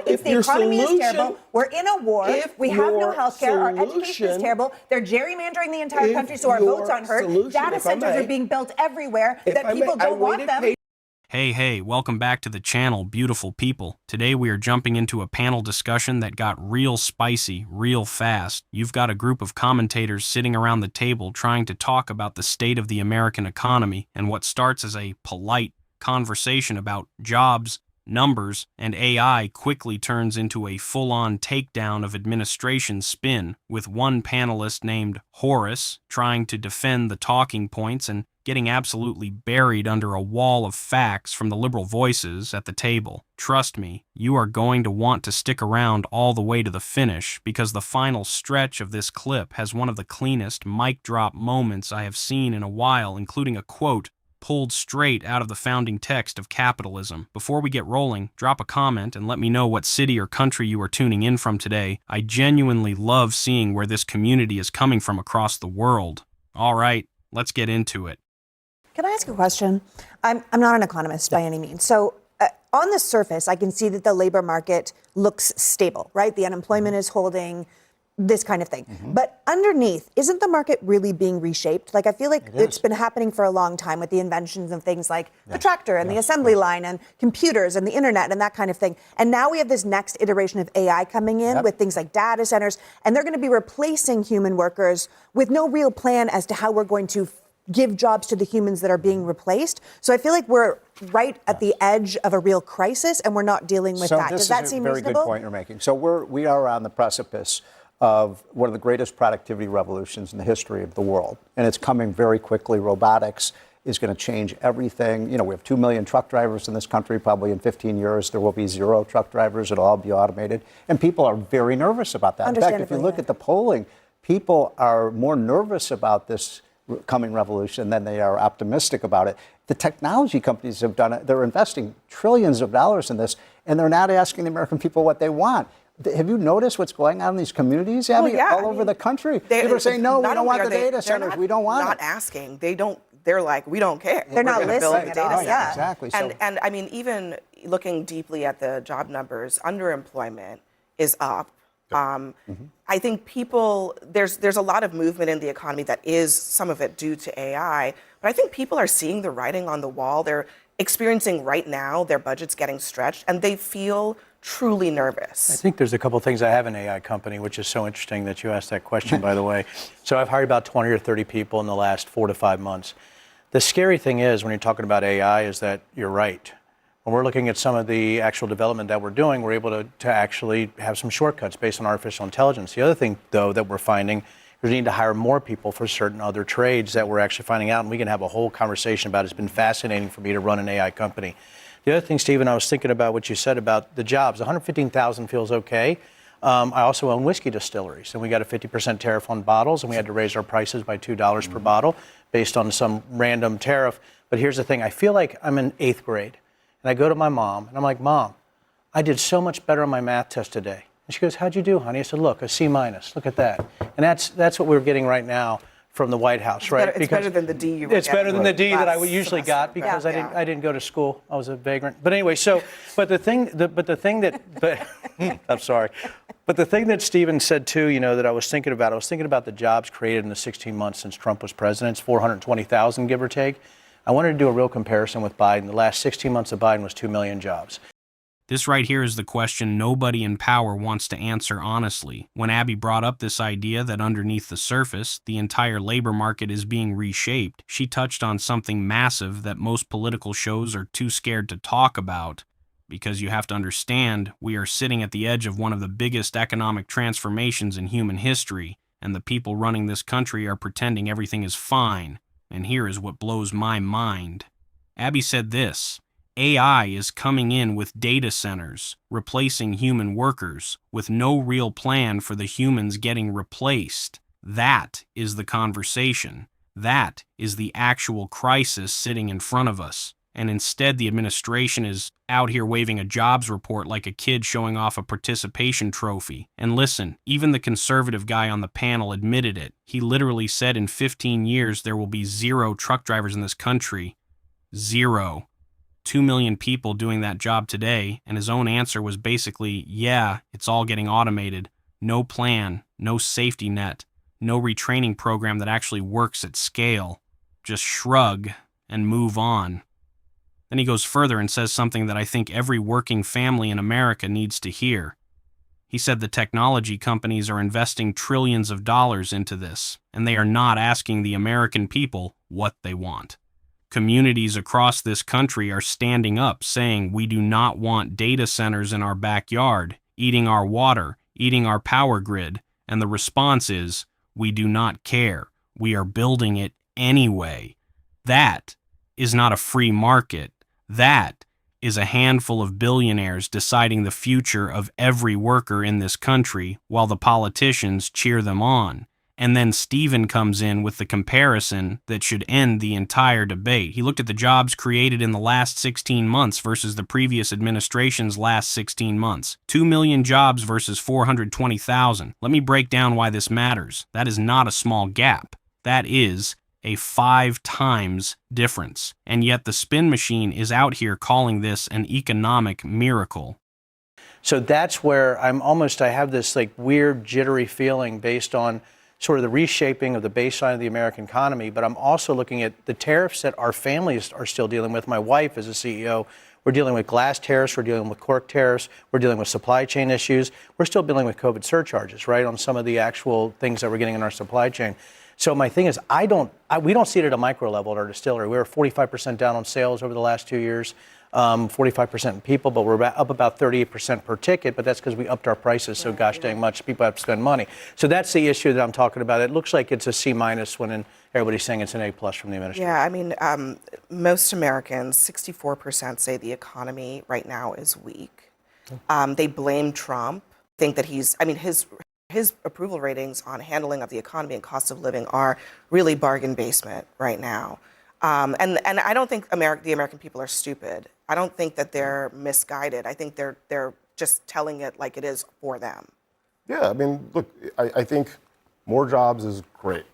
If the economy is terrible, we're in a war, we have no health care, our education is terrible, they're gerrymandering the entire country so our votes aren't heard, data centers are being built everywhere that people don't want them. Hey, welcome back to the channel, beautiful people. Today we are jumping into a panel discussion that got real spicy, real fast. You've got a group of commentators sitting around the table trying to talk about the state of the American economy, and what starts as a polite conversation about jobs, numbers, and AI quickly turns into a full-on takedown of administration spin, with one panelist named Horace trying to defend the talking points and getting absolutely buried under a wall of facts from the liberal voices at the table. Trust me, you are going to want to stick around all the way to the finish, because the final stretch of this clip has one of the cleanest mic drop moments I have seen in a while, including a quote pulled straight out of the founding text of Capitalism. Before we get rolling, drop a comment and let me know what city or country you are tuning in from today. I genuinely love seeing where this community is coming from across the world. All right, let's get into it. Can I ask a question? I'm not an economist by any means. So on the surface, I can see that the labor market looks stable, right? The unemployment is holding, this kind of thing. But underneath, isn't the market really being reshaped? Like, I feel like it's been happening for a long time with the inventions of things like the tractor and the assembly line and computers and the internet and that kind of thing. And now we have this next iteration of AI coming in with things like data centers, and they're going to be replacing human workers with no real plan as to how we're going to give jobs to the humans that are being replaced. So I feel like we're right at the edge of a real crisis, and we're not dealing with that. Does that seem reasonable? This is a very good point you're making. So we are on the precipice of one of the greatest productivity revolutions in the history of the world. And it's coming very quickly. Robotics is going to change everything. You know, we have 2 million truck drivers in this country. Probably in 15 years, there will be 0 truck drivers. It'll all be automated. And people are very nervous about that. In fact, if you look at the polling, people are more nervous about this coming revolution than they are optimistic about it. The technology companies have done it. They're investing trillions of dollars in this, and they're not asking the American people what they want. Have you noticed what's going on in these communities, Abby? All over the country. People are saying, no, we don't want the data centers. We don't want it. Not asking. They're like, we don't care. They're not listening. Exactly. And I mean, even looking deeply at the job numbers, underemployment is up. I think there's a lot of movement in the economy that is some of it due to AI, but I think people are seeing the writing on the wall. They're experiencing right now their budgets getting stretched, and they feel truly nervous. I think there's a couple of things. I have an AI company, which is so interesting that you asked that question, by the way. So I've hired about 20 or 30 people in the last 4 to 5 months. The scary thing is, when you're talking about AI, is that you're right. When we're looking at some of the actual development that we're doing, we're able to actually have some shortcuts based on artificial intelligence. The other thing, though, that we're finding is we need to hire more people for certain other trades that we're actually finding out, and we can have a whole conversation about it. It's been fascinating for me to run an AI company. The other thing, Stephen, I was thinking about what you said about the jobs. 115,000 feels okay. I also own whiskey distilleries, and we got a 50% tariff on bottles, and we had to raise our prices by $2 per bottle based on some random tariff. But here's the thing. I feel like I'm in 8th grade. And I go to my mom, and I'm like, Mom, I did so much better on my math test today. And she goes, how'd you do, honey? I said, look, a C-. Look at that. And that's what we're getting right now from the White House, right? It's better than the D you were It's better than the D that I usually got because I didn't go to school. I was a vagrant. But anyway, but the thing I'm sorry. But the thing that Stephen said too, you know, that I was thinking about the jobs created in the 16 months since Trump was president. It's 420,000, give or take. I wanted to do a real comparison with Biden. The last 16 months of Biden was 2 million jobs. This right here is the question nobody in power wants to answer honestly. When Abby brought up this idea that underneath the surface, the entire labor market is being reshaped, she touched on something massive that most political shows are too scared to talk about. Because you have to understand, we are sitting at the edge of one of the biggest economic transformations in human history, and the people running this country are pretending everything is fine. And here is what blows my mind. Abby said this: AI is coming in with data centers, replacing human workers, with no real plan for the humans getting replaced. That is the conversation. That is the actual crisis sitting in front of us. And instead, the administration is out here waving a jobs report like a kid showing off a participation trophy. And listen, even the conservative guy on the panel admitted it. He literally said in 15 years there will be 0 truck drivers in this country. 0. 2 million people doing that job today, and his own answer was basically, yeah, it's all getting automated. No plan, no safety net, no retraining program that actually works at scale. Just shrug and move on. Then he goes further and says something that I think every working family in America needs to hear. He said the technology companies are investing trillions of dollars into this, and they are not asking the American people what they want. Communities across this country are standing up saying we do not want data centers in our backyard, eating our water, eating our power grid, and the response is, we do not care. We are building it anyway. That is not a free market. That is a handful of billionaires deciding the future of every worker in this country while the politicians cheer them on. And then Stephen comes in with the comparison that should end the entire debate. He looked at the jobs created in the last 16 months versus the previous administration's last 16 months. 2 million jobs versus 420,000. Let me break down why this matters. That is not a small gap. That is a 5 times difference. And yet the spin machine is out here calling this an economic miracle. So that's where I have this like weird jittery feeling based on sort of the reshaping of the baseline of the American economy, but I'm also looking at the tariffs that our families are still dealing with. My wife is a CEO. We're dealing with glass tariffs, we're dealing with cork tariffs, we're dealing with supply chain issues. We're still dealing with COVID surcharges, right, on some of the actual things that we're getting in our supply chain. So my thing is, we don't see it at a micro level at our distillery. We were 45% down on sales over the last 2 years. 45% in people, but we're up about 38% per ticket, but that's because we upped our prices so gosh dang much people have to spend money. So that's the issue that I'm talking about. It looks like it's a C- when everybody's saying it's an A+ from the administration. Yeah, I mean, most Americans, 64% say the economy right now is weak. They blame Trump, think that his approval ratings on handling of the economy and cost of living are really bargain basement right now. And I don't think the American people are stupid. I don't think that they're misguided. I think they're just telling it like it is for them. Yeah, I mean, look, I think more jobs is great.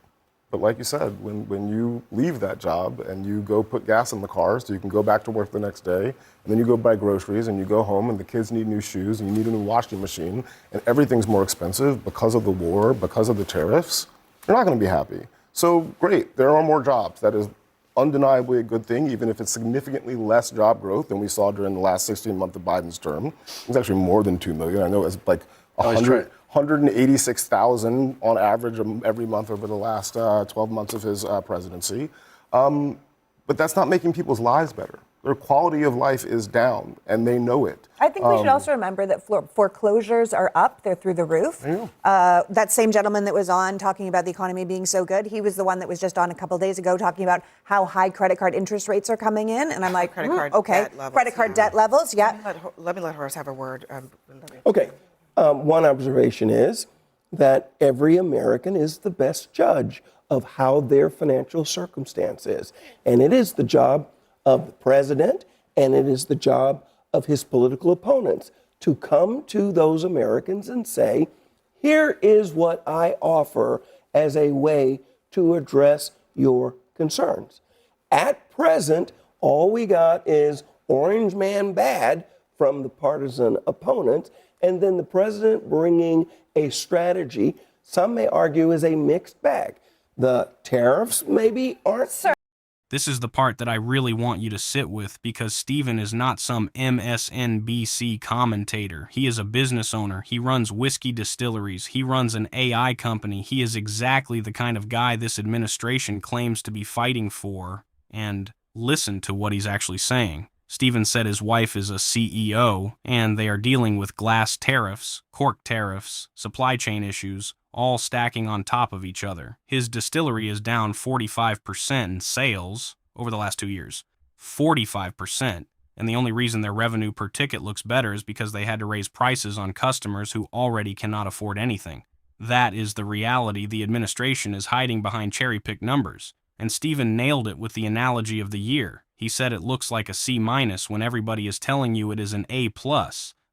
But like you said, when you leave that job and you go put gas in the car so you can go back to work the next day, and then you go buy groceries and you go home and the kids need new shoes and you need a new washing machine and everything's more expensive because of the war, because of the tariffs, you're not going to be happy. So great, there are more jobs. That is undeniably a good thing, even if it's significantly less job growth than we saw during the last 16 months of Biden's term. It's actually more than 2 million. I know it's like 186,000 on average every month over the last 12 months of his presidency. But that's not making people's lives better. Their quality of life is down, and they know it. I think we should also remember that foreclosures are up. They're through the roof. That same gentleman that was on talking about the economy being so good, he was the one that was just on a couple days ago talking about how high credit card interest rates are coming in. And I'm like, Credit card debt levels, yeah. Let me let Horace have a word. Okay. One observation is that every American is the best judge of how their financial circumstance is. And it is the job of the president, and it is the job of his political opponents to come to those Americans and say, here is what I offer as a way to address your concerns. At present, all we got is orange man bad from the partisan opponents, and then the president bringing a strategy some may argue is a mixed bag. The tariffs maybe aren't. This is the part that I really want you to sit with, because Stephen is not some MSNBC commentator. He is a business owner. He runs whiskey distilleries. He runs an AI company. He is exactly the kind of guy this administration claims to be fighting for. And listen to what he's actually saying. Stephen said his wife is a CEO, and they are dealing with glass tariffs, cork tariffs, supply chain issues, all stacking on top of each other. His distillery is down 45% in sales over the last 2 years. 45%. And the only reason their revenue per ticket looks better is because they had to raise prices on customers who already cannot afford anything. That is the reality the administration is hiding behind cherry-picked numbers. And Stephen nailed it with the analogy of the year. He said it looks like a C- when everybody is telling you it is an A+.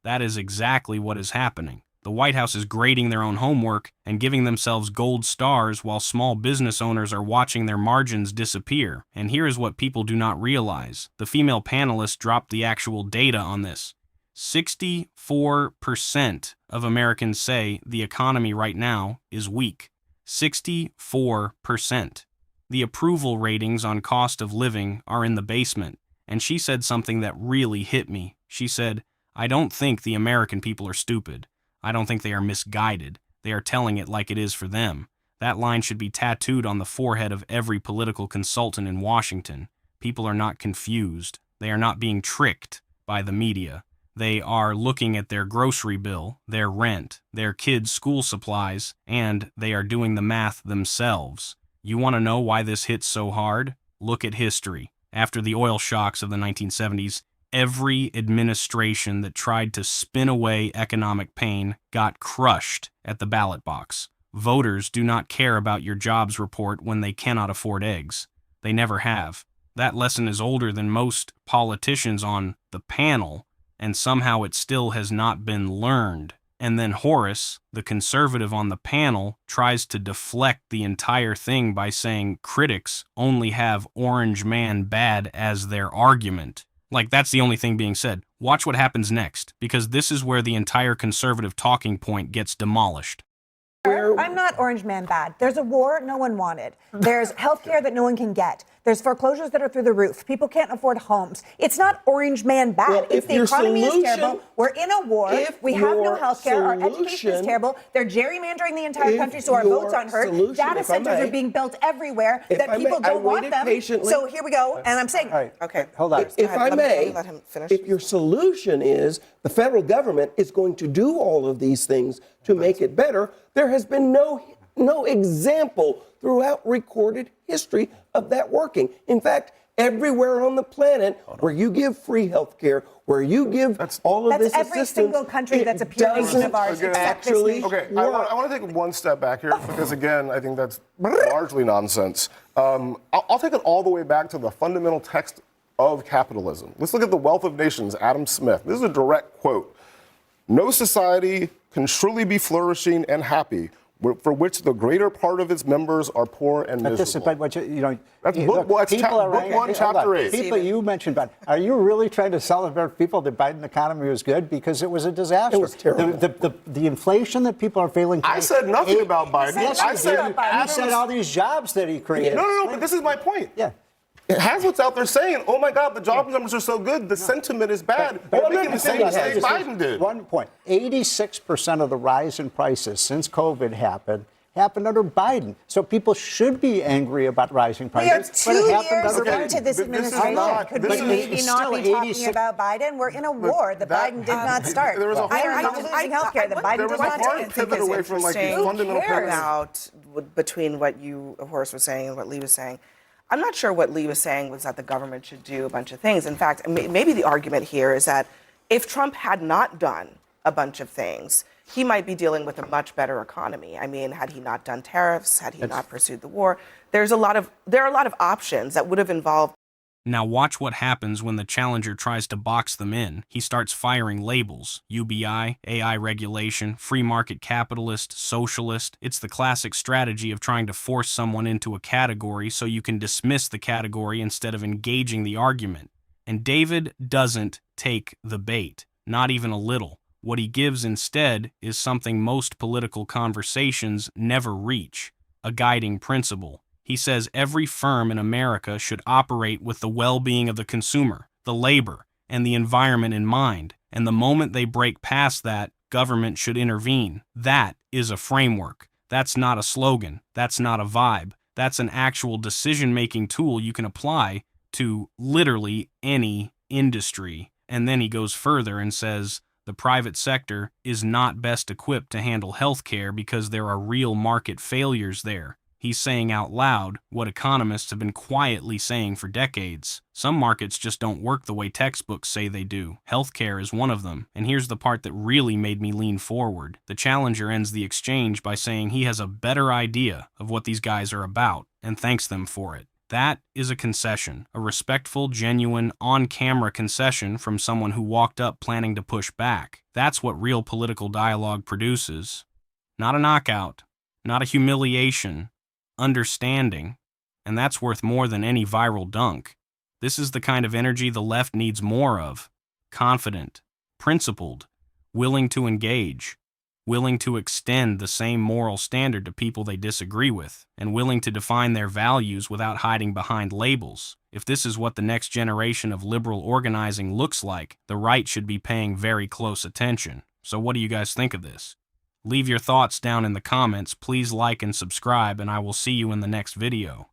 That is exactly what is happening. The White House is grading their own homework and giving themselves gold stars while small business owners are watching their margins disappear. And here is what people do not realize. The female panelist dropped the actual data on this. 64% of Americans say the economy right now is weak. 64%. The approval ratings on cost of living are in the basement. And she said something that really hit me. She said, "I don't think the American people are stupid. I don't think they are misguided. They are telling it like it is for them." That line should be tattooed on the forehead of every political consultant in Washington. People are not confused. They are not being tricked by the media. They are looking at their grocery bill, their rent, their kids' school supplies, and they are doing the math themselves. You want to know why this hits so hard? Look at history. After the oil shocks of the 1970s, every administration that tried to spin away economic pain got crushed at the ballot box. Voters do not care about your jobs report when they cannot afford eggs. They never have. That lesson is older than most politicians on the panel, and somehow it still has not been learned. And then Horace, the conservative on the panel, tries to deflect the entire thing by saying critics only have Orange Man bad as their argument. Like, that's the only thing being said. Watch what happens next, because this is where the entire conservative talking point gets demolished. I'm not Orange Man bad. There's a war no one wanted. There's healthcare that no one can get. There's foreclosures that are through the roof. People can't afford homes. It's not Orange Man bad. Well, It's if the your economy is solution- terrible. We're in a war. if We have no your healthcare. Our education is solution- terrible. They're gerrymandering the entire if country, so our your votes aren't heard. solution, Data if I centers may- are being built everywhere if that I may, people I don't want waited them. patiently. So here we go. And I'm saying, All right. Okay. Hold on. If ahead. I Let may, me let him finish. if your solution is the federal government is going to do all of these things to make it better, there has been no example throughout recorded history of that working. In fact, everywhere on the planet where you give free health care, where you give all of that's this every assistance, single country that's a it peer nation doesn't of ours except this actually nation. Okay, work. I want to take one step back here because, again, I think that's largely nonsense. I'll take it all the way back to the fundamental text of capitalism. Let's look at The Wealth of Nations, Adam Smith. This is a direct quote. "No society can truly be flourishing and happy for which the greater part of its members are poor and But this is, miserable." but what you know, That's look, book- that's people are book right- one, hold chapter on. 8. People you mentioned, but are you really trying to celebrate people that Biden economy was good because it was a disaster? It was terrible. The inflation that people are feeling. I said nothing about Biden. Yes, I you said did. You Adams- said all these jobs that he created. No, but this is my point. Yeah. Hazlitt's out there saying, "Oh my God, the job numbers are so good. The sentiment is bad." But They're making the same mistake Biden did. 1 point. 86% of the rise in prices since COVID happened under Biden. So people should be angry about rising We are prices. but it 2 happened years under Biden. into this This is administration. not- Could this we is- maybe it's not still be talking 86 about Biden? We're in a war that Biden did not start. there was a We are hard- not losing healthcare that Biden there did was a not hard take. pivot away from like these fundamental cares? premise. About between what you, of course, was saying and what Lee was saying. I'm not sure what Lee was saying was that the government should do a bunch of things. In fact, maybe the argument here is that if Trump had not done a bunch of things, he might be dealing with a much better economy. I mean, had he not done tariffs, had he not pursued the war, there are a lot of options that would have involved. Now watch what happens when the challenger tries to box them in. He starts firing labels. UBI, AI regulation, free market capitalist, socialist. It's the classic strategy of trying to force someone into a category so you can dismiss the category instead of engaging the argument. And David doesn't take the bait, not even a little. What he gives instead is something most political conversations never reach, a guiding principle. He says every firm in America should operate with the well-being of the consumer, the labor, and the environment in mind. And the moment they break past that, government should intervene. That is a framework. That's not a slogan. That's not a vibe. That's an actual decision-making tool you can apply to literally any industry. And then he goes further and says, the private sector is not best equipped to handle healthcare because there are real market failures there. He's saying out loud what economists have been quietly saying for decades. Some markets just don't work the way textbooks say they do. Healthcare is one of them. And here's the part that really made me lean forward. The challenger ends the exchange by saying he has a better idea of what these guys are about and thanks them for it. That is a concession, a respectful, genuine, on-camera concession from someone who walked up planning to push back. That's what real political dialogue produces. Not a knockout, not a humiliation, understanding, and that's worth more than any viral dunk. This is the kind of energy the left needs more of. Confident, principled, willing to engage, willing to extend the same moral standard to people they disagree with, and willing to define their values without hiding behind labels. If this is what the next generation of liberal organizing looks like, the right should be paying very close attention. So what do you guys think of this? Leave your thoughts down in the comments, please like and subscribe, and I will see you in the next video.